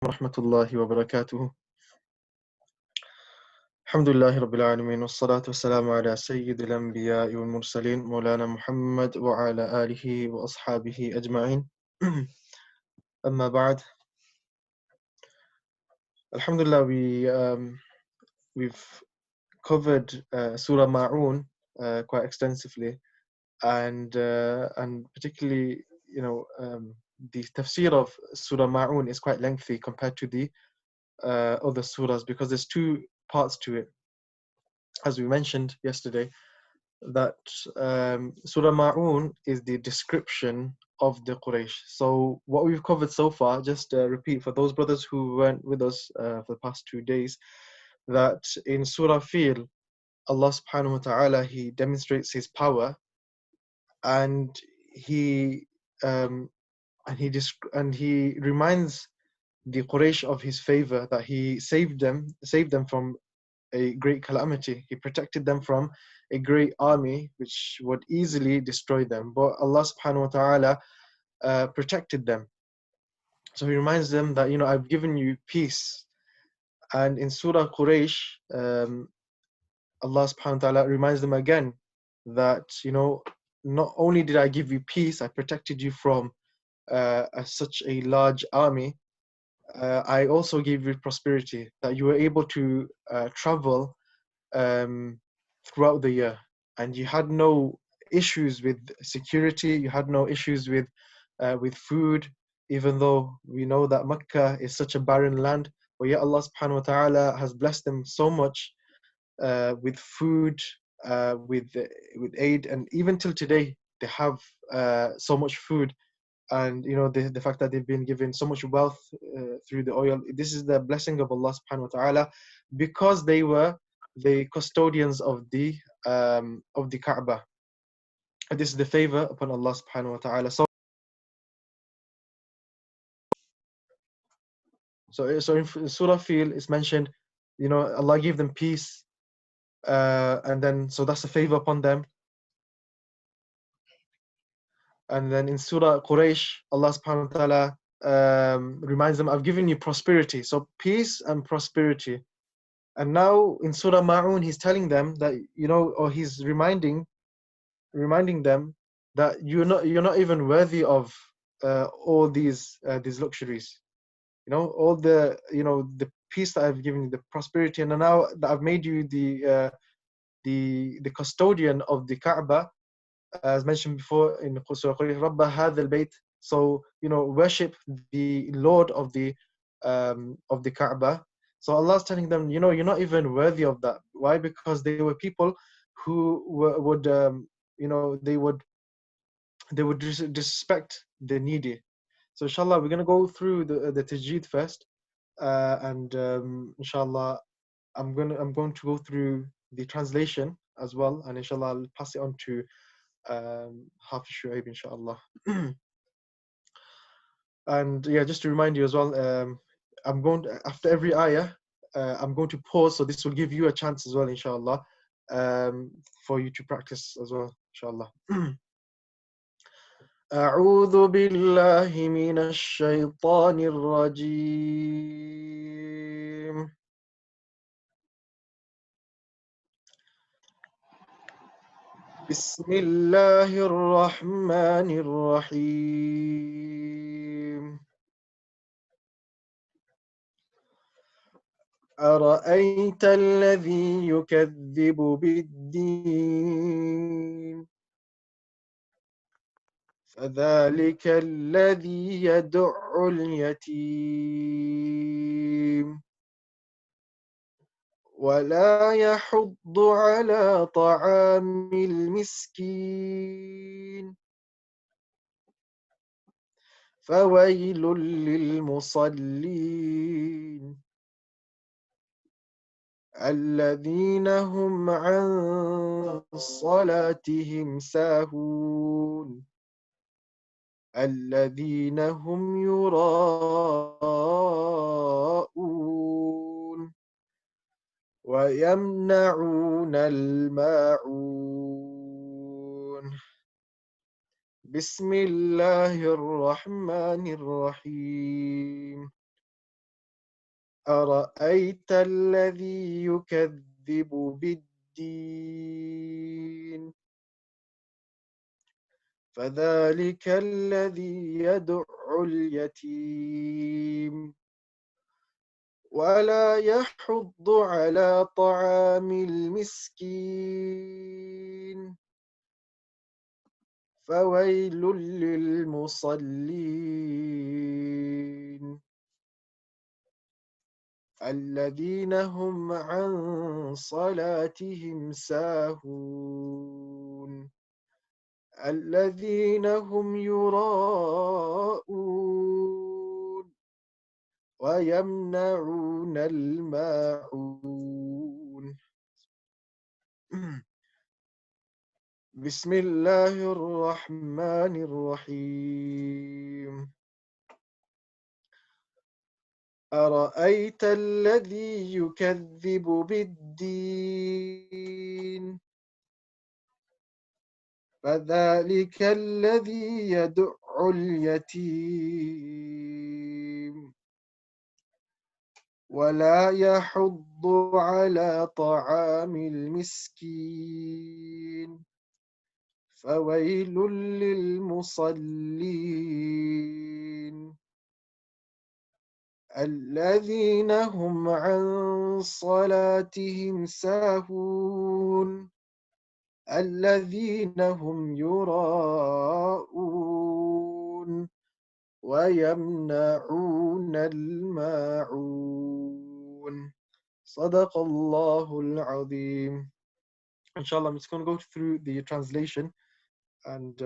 Rahmatullahi wa barakatuhu. Alhamdulillah Rabbil Alameen. Wassalatu wassalamu ala Sayyidil Anbiya wal Mursaleen. Mawlana Muhammad wa ala alihi wa ashabihi ajma'in. Amma ba'd. Alhamdulillah, we've covered Surah Ma'un quite extensively, and particularly, the tafsir of Surah Ma'un is quite lengthy compared to the other surahs because there's two parts to it. As we mentioned yesterday, that Surah Ma'un is the description of the Quraysh. So what we've covered so far, just repeat for those brothers who weren't with us for the past 2 days, that in Surah Fil, Allah subhanahu wa ta'ala, He demonstrates His power, and He reminds the Quraysh of His favor, that He saved them from a great calamity. He protected them from a great army which would easily destroy them. But Allah subhanahu wa ta'ala protected them. So He reminds them that, I've given you peace. And in Surah Quraysh, Allah subhanahu wa ta'ala reminds them again that, not only did I give you peace, I protected you from such a large army, I also gave you prosperity, that you were able to travel throughout the year, and you had no issues with security, you had no issues with food, even though we know that Mecca is such a barren land, but yet Allah subhanahu wa ta'ala has blessed them so much with food, with aid, and even till today they have so much food. And the fact that they've been given so much wealth through the oil, this is the blessing of Allah subhanahu wa ta'ala, because they were the custodians of the Kaaba. And this is the favor upon Allah subhanahu wa ta'ala. So in Surah Fil it's mentioned, Allah gave them peace, and then so that's a favor upon them. And then in Surah Quraysh, Allah subhanahu wa ta'ala reminds them, I've given you prosperity. So peace and prosperity. And now in Surah Ma'un, He's telling them that, or He's reminding them that you're not even worthy of all these luxuries. All the peace that I've given you, the prosperity, and now that I've made you the custodian of the Kaaba, as mentioned before in Surah Quraysh, Rabba hadha al-bayt. So worship the Lord of the Kaaba. So Allah's telling them, you're not even worthy of that. Why? Because they were people who would disrespect the needy. So inshallah, we're going to go through the tajweed first, and inshallah, I'm going to go through the translation as well, and inshallah I'll pass it on to Hafiz Shuaib, inshallah. And yeah, just to remind you as well, I'm going to, after every ayah, I'm going to pause, so this will give you a chance as well, inshallah, for you to practice as well, inshallah. أعوذ بالله من الشيطان الرجيم. بسم الله الرحمن الرحيم. أرأيت الذي يكذب بالدين فذلك الذي يدع اليتيم ولا يحض على طعام المسكين فويل للمصلين الذين هم عن صلاتهم ساهون الذين هم يراءون ويمنعون الماعون. بسم الله الرحمن الرحيم. أرأيت الذي يكذب بالدين فذلك الذي يدع اليتيم ولا يحض على طعام المسكين فويل للمصلين الذين هم عن صلاتهم ساهون الذين هم يراءون ويمنعون الماعون بسم الله الرحمن الرحيم أرأيت الذي يكذب بالدين فذلك الذي يدع اليتيم ولا يحض على طعام المسكين فويل للمصلين الذين هم عن صلاتهم ساهون الذين هم يراءون ويمنعون الماعون صدق الله العظيم. Inshallah, I'm just going to go through the translation and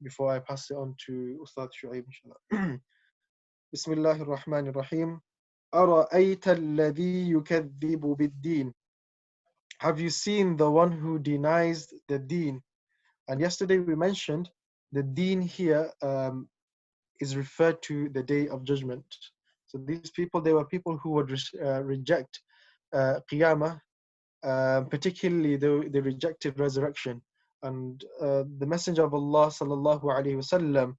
before I pass it on to Ustadh Shuaib, inshallah. Bismillah ar-Rahman ar-Rahim. أرأيت الذي يكذب بالدين. Have you seen the one who denies the deen? And yesterday we mentioned the deen here is referred to the day of judgment. So these people, they were people who would reject Qiyamah, particularly they rejected resurrection. And the Messenger of Allah sallallahu alaihi wasallam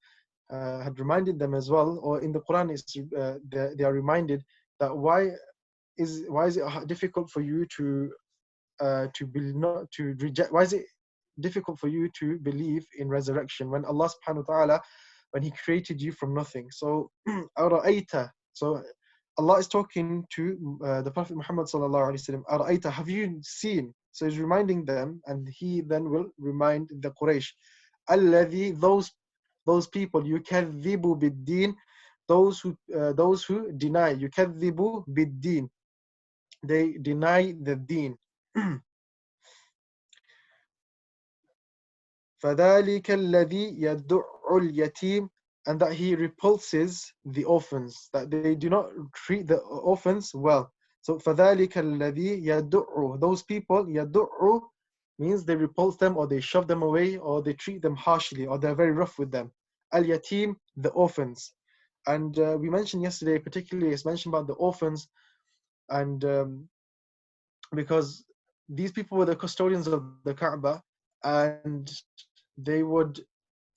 had reminded them as well, or in the Quran, they are reminded that why is it difficult for you to not to reject? Why is it difficult for you to believe in resurrection when Allah subhanahu wa ta'ala, when He created you from nothing? So أرأيت, so Allah is talking to the Prophet Muhammad sallallahu alaihi wasallam. أرأيت, have you seen? So He's reminding them, and He then will remind the Quraysh. الذي, those people, يكذب بالدين, those who deny, يكذب بالدين, they deny the deen. فذلك الذي يدع اليتيم, and that he repulses the orphans, that they do not treat the orphans well. So فذلك الذي يدع, those people, يدع means they repulse them, or they shove them away, or they treat them harshly, or they're very rough with them. Al-yatim, the orphans. And we mentioned yesterday, particularly it's mentioned about the orphans, and because these people were the custodians of the Kaaba, and they would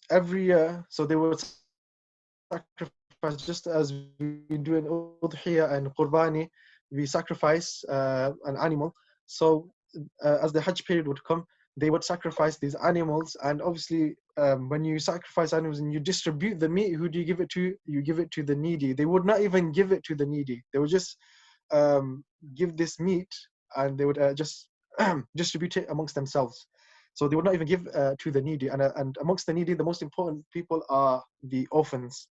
every year, so they would sacrifice, just as we do in Udhiyah and Qurbani, we sacrifice an animal. So as the Hajj period would come, they would sacrifice these animals, and obviously when you sacrifice animals and you distribute the meat, who do you give it to? You give it to the needy. They would not even give it to the needy. They would just give this meat, and they would just distribute it amongst themselves. So they would not even give to the needy. And amongst the needy, the most important people are the orphans,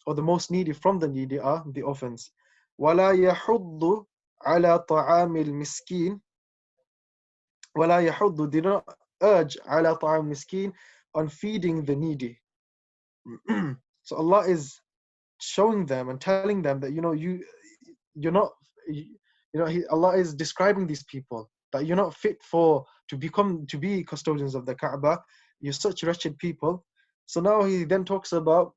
or the most needy from the needy are the orphans. وَلَا يَحُضُّ عَلَى طَعَامِ الْمِسْكِينِ. وَلَا يَحُضُّ, did not urge عَلَى طَعَامِ الْمِسْكِينِ, on feeding the needy. So Allah is showing them and telling them that you're not, Allah is describing these people, that you're not fit to be custodians of the Kaaba. You're such wretched people. So now He then talks about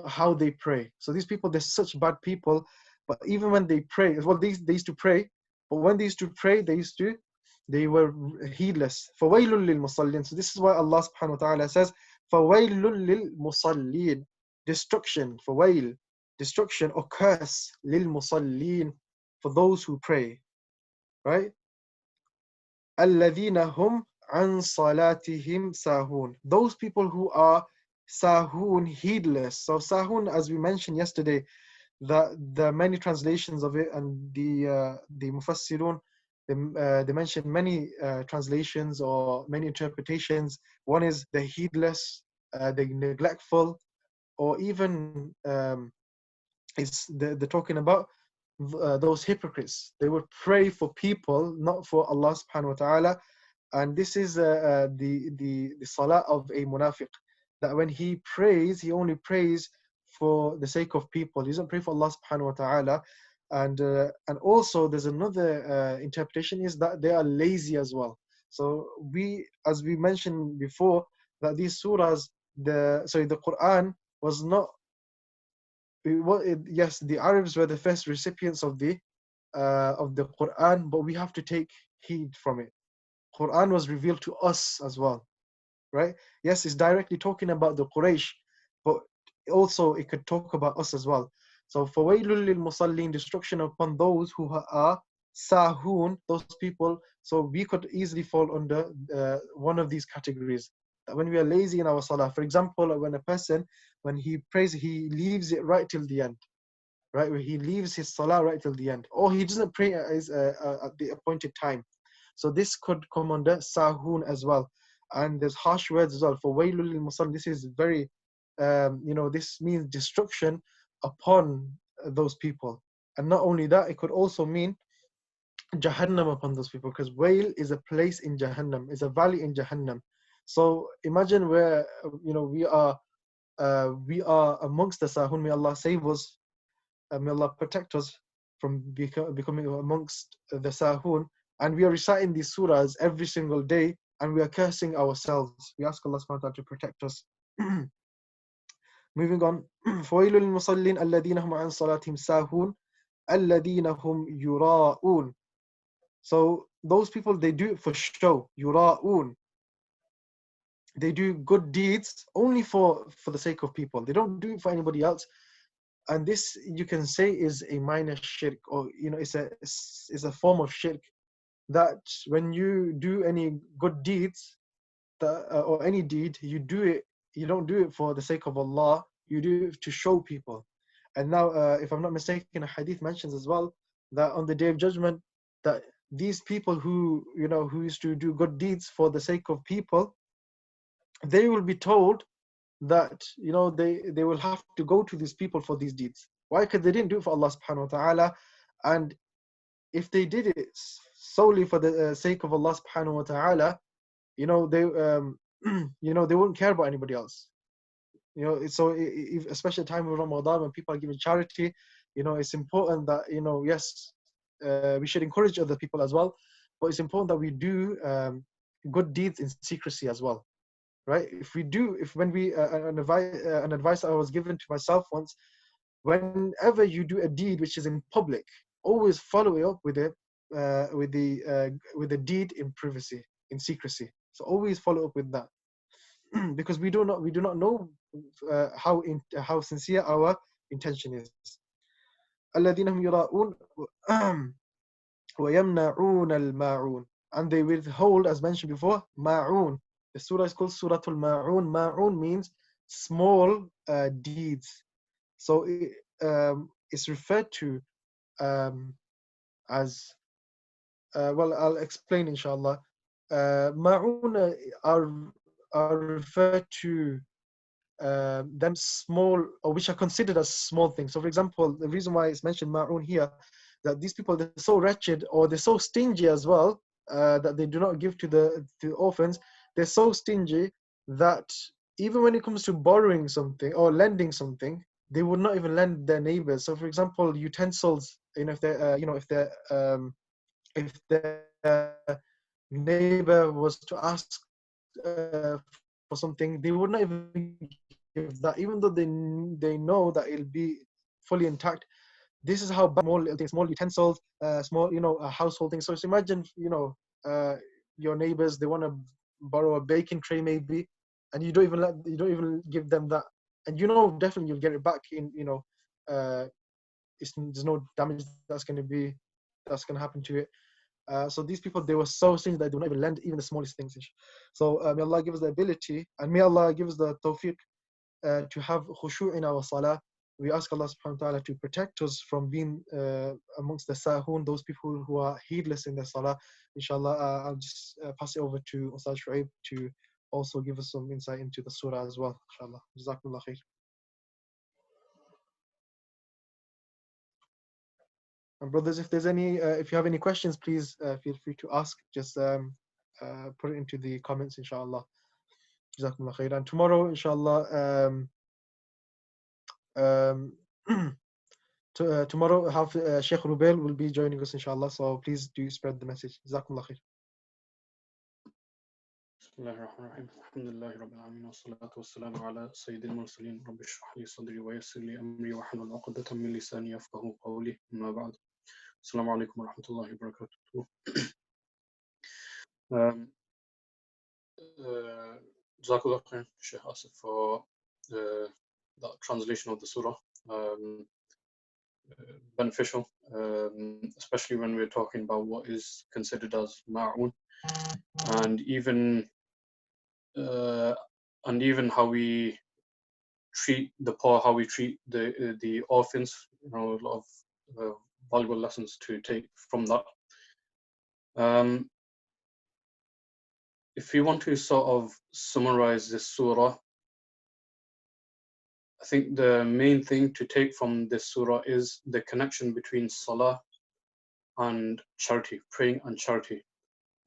how they pray. So these people, they're such bad people, but even when they pray, well, they used to pray, but when they used to pray, they were heedless. فَوَيْلٌ لِلْمُصَلِّينَ. So this is why Allah subhanahu wa ta'ala says فَوَيْلٌ لِلْمُصَلِّينَ, destruction, فَوَيْل. destruction or curse للمصلين, for those who pray, right? الذين هم عن صلاتهم ساهون, those people who are sahun, heedless. So sahun, as we mentioned yesterday, the many translations of it, and the mufassirun, they mentioned many translations or many interpretations. One is the heedless, the neglectful, or even they're talking about those hypocrites. They would pray for people, not for Allah subhanahu wa ta'ala. And this is the salah of a munafiq, that when he prays, he only prays for the sake of people. He doesn't pray for Allah subhanahu wa ta'ala. And also there's another interpretation, is that they are lazy as well. So as we mentioned before, that these surahs, the Quran was not, yes, the Arabs were the first recipients of the Quran, but we have to take heed from it. Quran was revealed to us as well, right? Yes, it's directly talking about the Quraysh, but also it could talk about us as well. So for waylul lil musallin, destruction upon those who are sahun, those people. So we could easily fall under one of these categories. That when we are lazy in our salah, for example, when a person, when he prays, he leaves it right till the end, right? Where he leaves his salah right till the end, or he doesn't pray at the appointed time. So this could come under sahun as well. And there's harsh words as well. For waylul lil musallin, this is very, this means destruction upon those people. And not only that, it could also mean Jahannam upon those people, because Wail is a place in Jahannam, is a valley in Jahannam. So imagine where we are amongst the sahun. May Allah save us, may Allah protect us from becoming amongst the sahun. And we are reciting these surahs every single day, and we are cursing ourselves. We ask Allah subhanahu wa ta'ala to protect us. Moving on. فَوَيْلُ لِلْمُصَلِّينَ الَّذِينَ هُمْ عَنْ صَلَاتِهِمْ سَاهُونَ الَّذِينَ هُمْ يُرَاءُونَ. So those people, they do it for show. يُرَاءُونَ. They do good deeds only for the sake of people. They don't do it for anybody else. And this, you can say, is a minor shirk, or it's a form of shirk. That when you do any good deeds, or any deed, you don't do it for the sake of Allah, you do it to show people. And now, if I'm not mistaken, a hadith mentions as well that on the Day of Judgment, that these people who used to do good deeds for the sake of people, they will be told that they will have to go to these people for these deeds. Why? Because they didn't do it for Allah subhanahu wa ta'ala. And if they did it solely for the sake of Allah subhanahu wa ta'ala, they they wouldn't care about anybody else. So especially at the time of Ramadan, when people are giving charity, it's important that yes, we should encourage other people as well, but it's important that we do good deeds in secrecy as well, right? When we an advice I was given to myself once, whenever you do a deed which is in public, always follow it up with the deed in privacy, in secrecy. So always follow up with that, because we do not know how sincere our intention is. الذين هم يراءون ويمنعون الماعون, and they withhold, as mentioned before, ma'un. The surah is called Suratul Ma'un. Ma'un means small deeds. So it's referred to as well, I'll explain inshallah. Ma'un are referred to them small, or which are considered as small things. So for example, the reason why it's mentioned ma'un here, that these people, they're so wretched, or they're so stingy as well, that they do not give to the orphans. They're so stingy that even when it comes to borrowing something or lending something, they would not even lend their neighbors. So for example, utensils, if their neighbor was to ask for something, they would not even give that, even though they know that it'll be fully intact. This is how bad small little things, small utensils, small household things. So imagine your neighbors, they want to borrow a baking tray maybe, and you don't even give them that, and definitely you'll get it back in there's no damage that's going to happen to it. So these people, they were so stingy that they would not even lend even the smallest things. So may Allah give us the ability, and may Allah give us the tawfiq to have khushu' in our salah. We ask Allah subhanahu wa ta'ala to protect us from being amongst the sahun, those people who are heedless in their salah. Inshallah, I'll just pass it over to Ustadh Shuaib to also give us some insight into the surah as well. Inshallah. Jazakumullah khair. And brothers, if you have any questions, please feel free to ask. Just put it into the comments, inshallah. Jazakumullah khair. And tomorrow, inshallah, tomorrow Sheikh Rubail will be joining us, inshallah. So please do spread the message. Jazakumullah khair. بسم الله الرحمن الرحيم الحمد لله رب العالمين والصلاة والسلام على سيد المرسلين رب اشرح لي صدري ويسر لي أمري واحلل عقدة من لساني يفقهوا قولي أما بعد السلام عليكم ورحمة الله وبركاته. Jazakallah khair, Sheikh Asif, for that translation of the surah. Beneficial, especially when we're talking about what is considered as ma'un, and even how we treat the poor, how we treat the orphans. You know, a lot of valuable lessons to take from that. If we want to sort of summarize this surah, I think the main thing to take from this surah is the connection between salah and charity, praying and charity.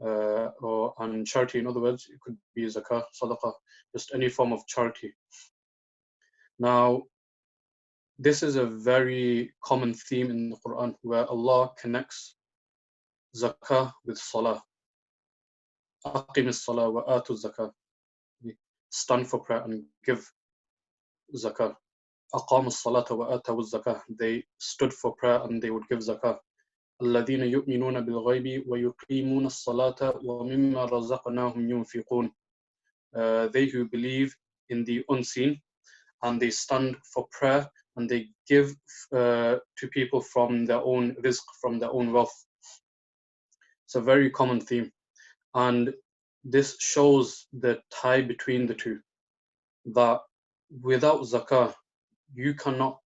And charity, in other words, it could be zakah, sadaqah, just any form of charity. Now, this is a very common theme in the Quran, where Allah connects zakah with salah. Aqim as-salah wa atu zakah. Stand for prayer and give zakah. Aqam as-salata wa atawu zakah. They stood for prayer and they would give zakah. الذين يؤمنون بالغيب ويقيمون الصلاة ومما رزقناهم ينفقون. They who believe in the unseen and they stand for prayer and they give to people from their own rizq, from their own wealth. It's a very common theme, and this shows the tie between the two, that without zakah you cannot,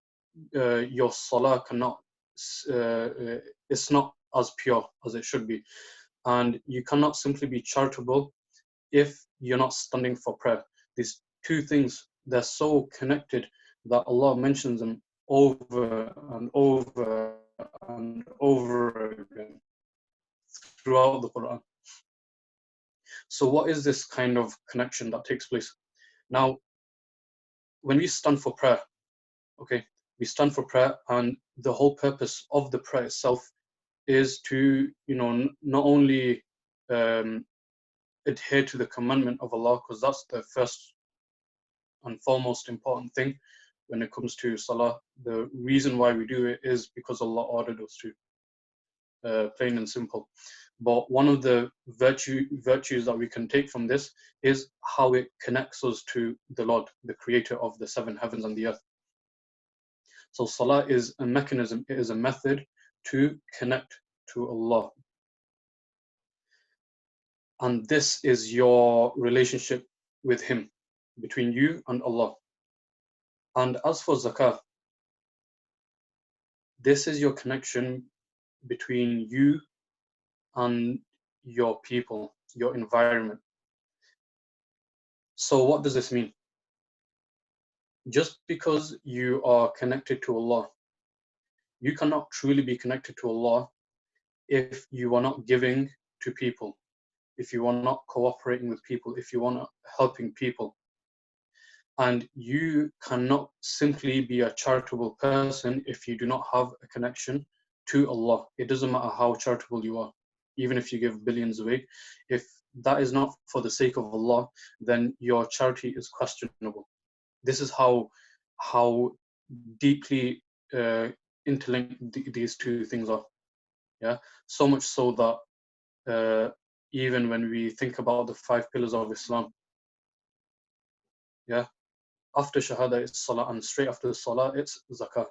your salah cannot, it's not as pure as it should be, and you cannot simply be charitable if you're not standing for prayer. These two things, they're so connected that Allah mentions them over and over and over again throughout the Quran. So what is this kind of connection that takes place? Now, when we stand for prayer, okay, we stand for prayer, and the whole purpose of the prayer itself is to, not only adhere to the commandment of Allah, because that's the first and foremost important thing when it comes to salah. The reason why we do it is because Allah ordered us to, plain and simple. But one of the virtues that we can take from this is how it connects us to the Lord, the creator of the seven heavens and the earth. So salah is a mechanism, it is a method to connect to Allah. And this is your relationship with Him, between you and Allah. And as for zakah, this is your connection between you and your people, your environment. So what does this mean? Just because you are connected to Allah, you cannot truly be connected to Allah if you are not giving to people, if you are not cooperating with people, if you are not helping people. And you cannot simply be a charitable person if you do not have a connection to Allah. It doesn't matter how charitable you are, even if you give billions away. If that is not for the sake of Allah, then your charity is questionable. This is how deeply interlinked these two things are. Yeah, so much so that even when we think about the 5 pillars of Islam, yeah, after Shahada it's Salah, and straight after the Salah it's Zakah.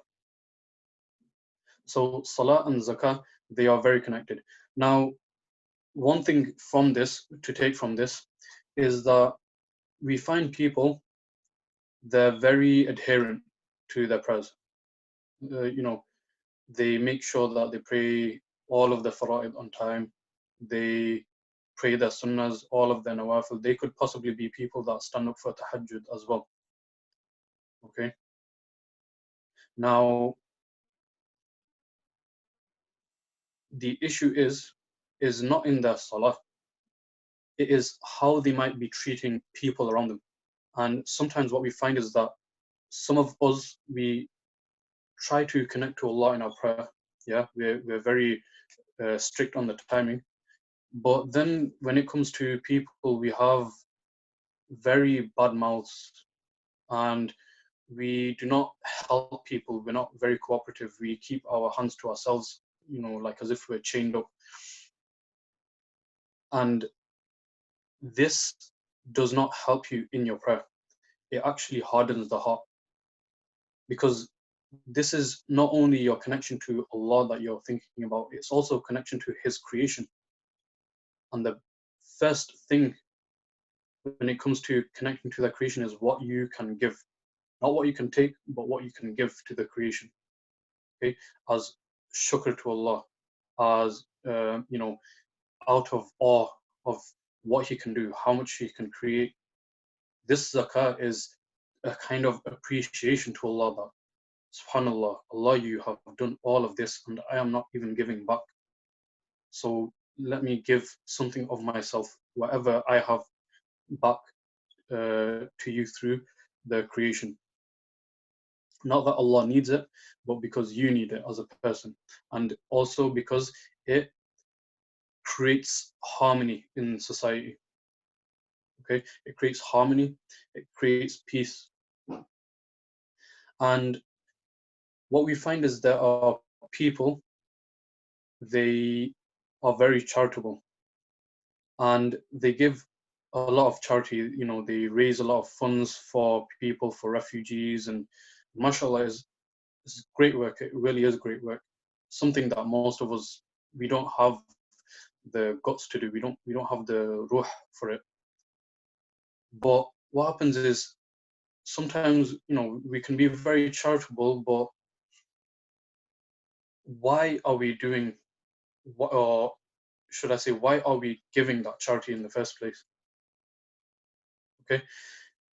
So salah and zakah, they are very connected. Now, one thing from this, to take from this, is that we find people, they're very adherent to their prayers. You know, they make sure that they pray all of the fara'id on time. They pray their sunnahs, all of their nawafil. They could possibly be people that stand up for tahajjud as well. Okay. Now, the issue is not in their salah. It is how they might be treating people around them. And sometimes what we find is that some of us, we try to connect to Allah in our prayer. Yeah, we're very strict on the timing. But then when it comes to people, we have very bad mouths, and we do not help people. We're not very cooperative. We keep our hands to ourselves, like as if we're chained up. And this does not help you in your prayer. It actually hardens the heart, because this is not only your connection to Allah that you're thinking about, it's also a connection to His creation. And the first thing when it comes to connecting to that creation is what you can give. Not what you can take, but what you can give to the creation. Okay, as shukr to Allah, as out of awe of what He can do, how much He can create. This zakah is a kind of appreciation to Allah that, subhanallah, Allah, you have done all of this and I am not even giving back. So let me give something of myself, whatever I have, back to you through the creation. Not that Allah needs it, but because you need it as a person. And also because it creates harmony in society. Okay, it creates harmony, it creates peace. And what we find is there are people, they are very charitable, and they give a lot of charity. They raise a lot of funds for people, for refugees, and mashallah, is great work. It really is great work. Something that most of us, we don't have the guts to do. We don't have the ruh for it. But what happens is, sometimes we can be very charitable, but why are we doing what, or should I say, why are we giving that charity in the first place? Okay,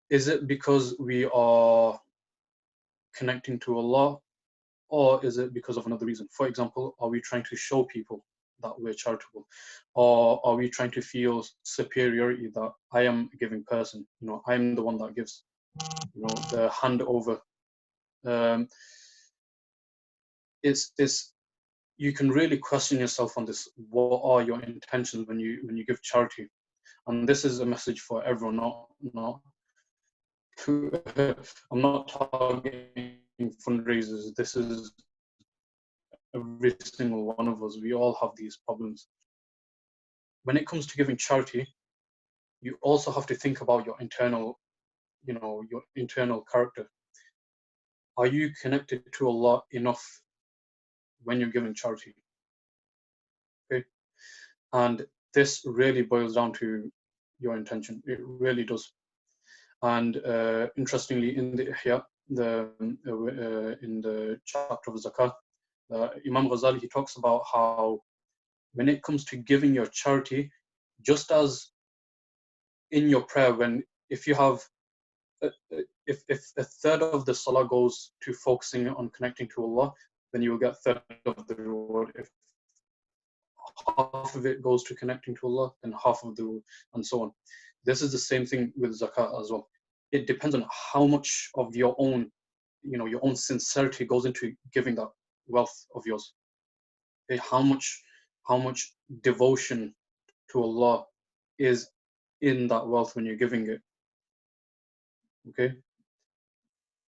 is it because we are connecting to Allah, or is it because of another reason? For example, are we trying to show people that we're charitable, or are we trying to feel superiority that I am a giving person? I'm the one that gives. The hand over. It's you can really question yourself on this. What are your intentions when you give charity? And this is a message for everyone, not I'm not targeting fundraisers. This is every single one of us. We all have these problems. When it comes to giving charity, you also have to think about your internal, your internal character. Are you connected to Allah enough when you're giving charity? Okay, and this really boils down to your intention. It really does. And interestingly, in the Ihya, in the chapter of Zakah, Imam Ghazali, he talks about how when it comes to giving your charity, just as in your prayer, if you have if a third of the salah goes to focusing on connecting to Allah, then you will get a third of the reward. If half of it goes to connecting to Allah, then half of the reward, and so on. This is the same thing with zakat as well. It depends on how much of your own, your own sincerity goes into giving that wealth of yours. Okay? How much devotion to Allah is in that wealth when you're giving it. Okay,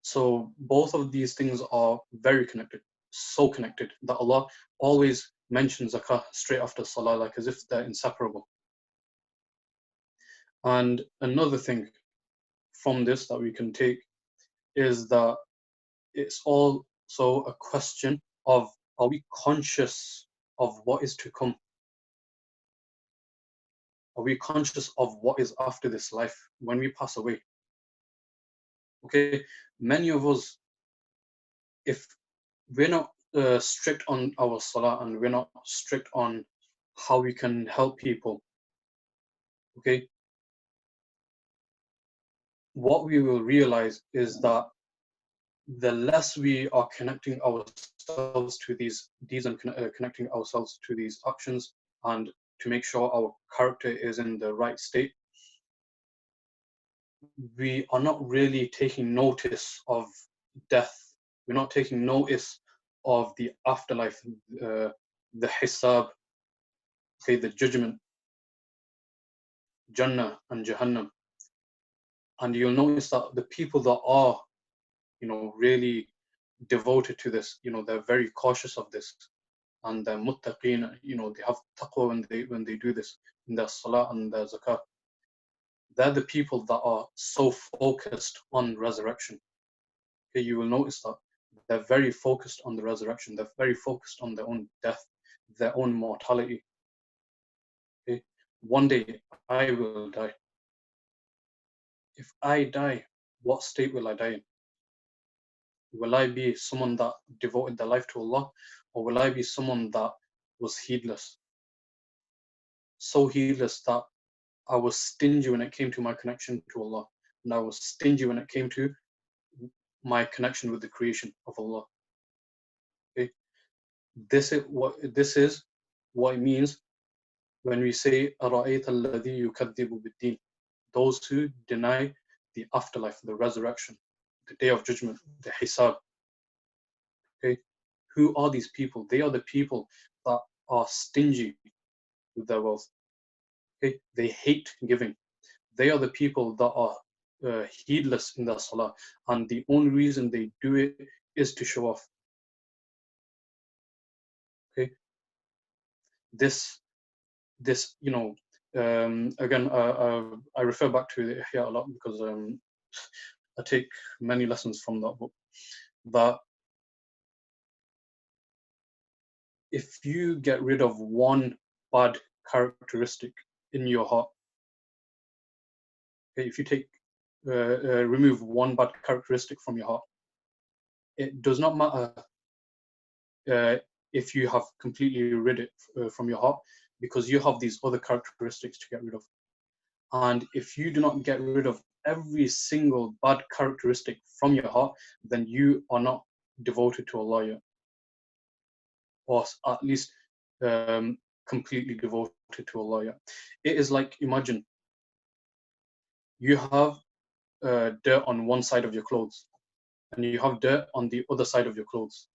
so both of these things are very connected, so connected that Allah always mentions zakah straight after salah, like as if they're inseparable. And another thing from this that we can take is that it's also a question of Are we conscious of what is to come? Are we conscious of what is after this life when we pass away? Okay, many of us, if we're not strict on our salah and we're not strict on how we can help people, okay, what we will realize is that the less we are connecting ourselves to these deeds and connecting ourselves to these actions, and to make sure our character is in the right state, we are not really taking notice of death. We're not taking notice of the afterlife, the hisab, okay, the judgment, Jannah and Jahannam. And you'll notice that the people that are, really devoted to this, they're very cautious of this, and they're muttaqeen, they have taqwa when they do this in their salah and their zakah. They're the people that are so focused on resurrection. Okay, you will notice that they're very focused on the resurrection. They're very focused on their own death, their own mortality. Okay, one day I will die. If I die, what state will I die in? Will I be someone that devoted their life to Allah, or will I be someone that was heedless? So heedless that I was stingy when it came to my connection to Allah, and I was stingy when it came to my connection with the creation of Allah. Okay, this is what it means when we say أَرَأَيْتَ الَّذِي يُكَذِّبُ بِالدِّينِ, those who deny the afterlife, the resurrection, the day of judgment, the hisab. Okay, who are these people? They are the people that are stingy with their wealth. Okay, they hate giving. They are the people that are heedless in their salah, and the only reason they do it is to show off. Okay, this again, I refer back to the Ihya a lot because I take many lessons from that book. That if you get rid of one bad characteristic in your heart, okay, if you remove one bad characteristic from your heart, it does not matter if you have completely rid it from your heart, because you have these other characteristics to get rid of. And if you do not get rid of every single bad characteristic from your heart, then you are not devoted to Allah yet, or at least completely devoted to Allah yet. It is like, imagine you have dirt on one side of your clothes, and you have dirt on the other side of your clothes.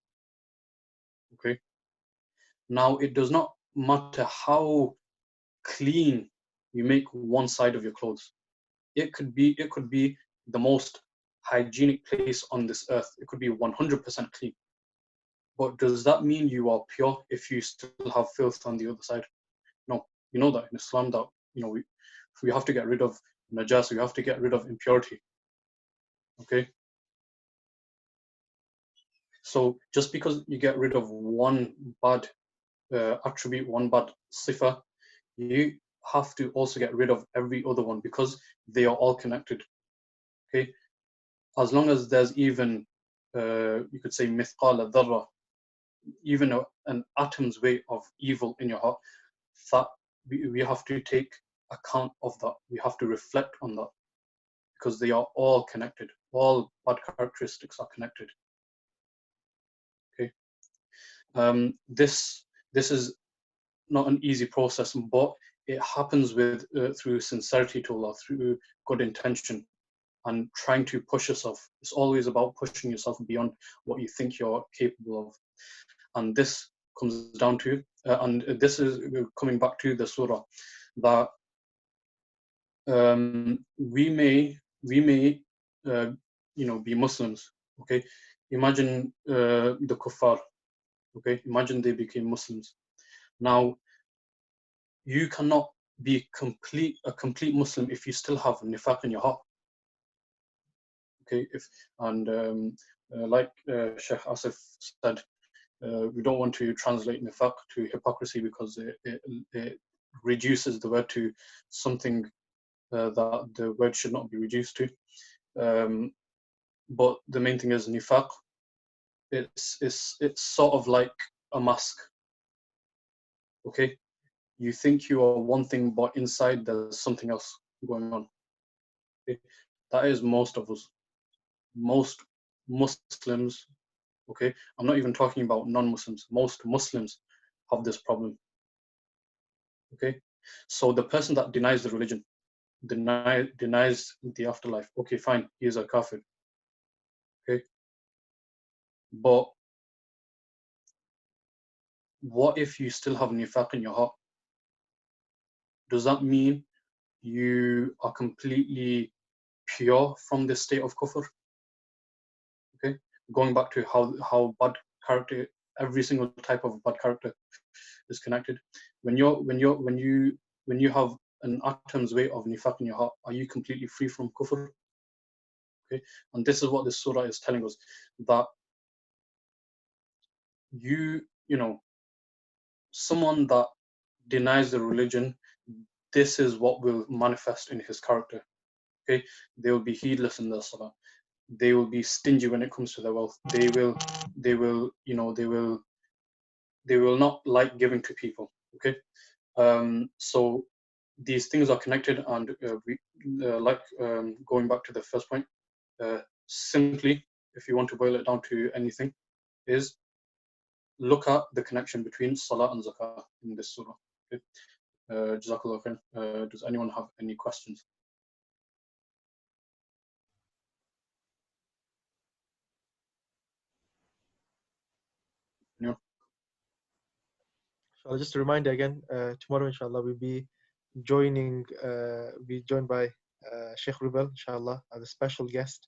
Okay. Now, it does not matter how clean you make one side of your clothes. It could be the most hygienic place on this earth. It could be 100% clean. But does that mean you are pure if you still have filth on the other side? No. You know that in Islam that we have to get rid of najas, we have to get rid of impurity. Okay. So just because you get rid of one bad attribute, one bad sifa, you have to also get rid of every other one, because they are all connected. Okay, as long as there's even you could say mithqala dharra, even an atom's weight of evil in your heart, that we have to take account of that. We have to reflect on that, because they are all connected. All bad characteristics are connected. Okay, this is not an easy process, but it happens with through sincerity to Allah, through good intention, and trying to push yourself. It's always about pushing yourself beyond what you think you're capable of. And this comes down to, and this is coming back to the surah, that we may be Muslims. Okay, imagine the kuffar. Okay, imagine they became Muslims. Now, you cannot be a complete Muslim if you still have nifaq in your heart. Okay, like Sheikh Asif said, We don't want to translate nifaq to hypocrisy because it reduces the word to something that the word should not be reduced to. But the main thing is nifaq. It's sort of like a mask. Okay, you think you are one thing, but inside there's something else going on. Okay? That is most of us. Most Muslims. Okay, I'm not even talking about non-Muslims. Most Muslims have this problem. Okay, so the person that denies the religion, denies the afterlife, okay, fine, he is a kafir. Okay, but what if you still have nifaq in your heart? Does that mean you are completely pure from the state of kufr? Okay, going back to how bad character, every single type of bad character is connected. When you have an atom's weight of nifaq in your heart, are you completely free from kufr? Okay, and this is what this surah is telling us, that you know, someone that denies the religion, this is what will manifest in his character. Okay, they will be heedless in their salah. They will be stingy when it comes to their wealth. They will not like giving to people. Okay, so these things are connected, and going back to the first point, simply, if you want to boil it down to anything, is look at the connection between salah and zakah in this surah. Okay? Jazakallah khair. Does anyone have any questions? No? So just a reminder again, tomorrow inshallah we'll be joined by Sheikh Rubel inshallah as a special guest,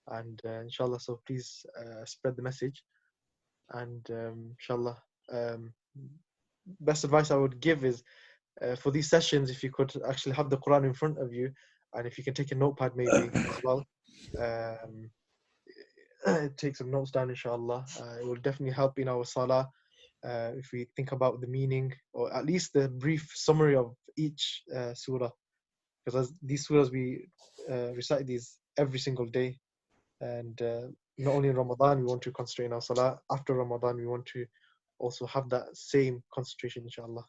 and inshallah, so please spread the message, and inshallah, best advice I would give is for these sessions, if you could actually have the Quran in front of you, and if you can take a notepad maybe as well, take some notes down inshallah. It will definitely help in our salah. If we think about the meaning, or at least the brief summary of each surah, because as these surahs we recite these every single day, and not only in Ramadan we want to concentrate in our salah. After Ramadan we want to also have that same concentration, inshallah.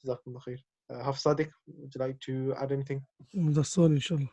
Jazakumullah khair. Hafs Sadiq, would you like to add anything? That's all, inshallah.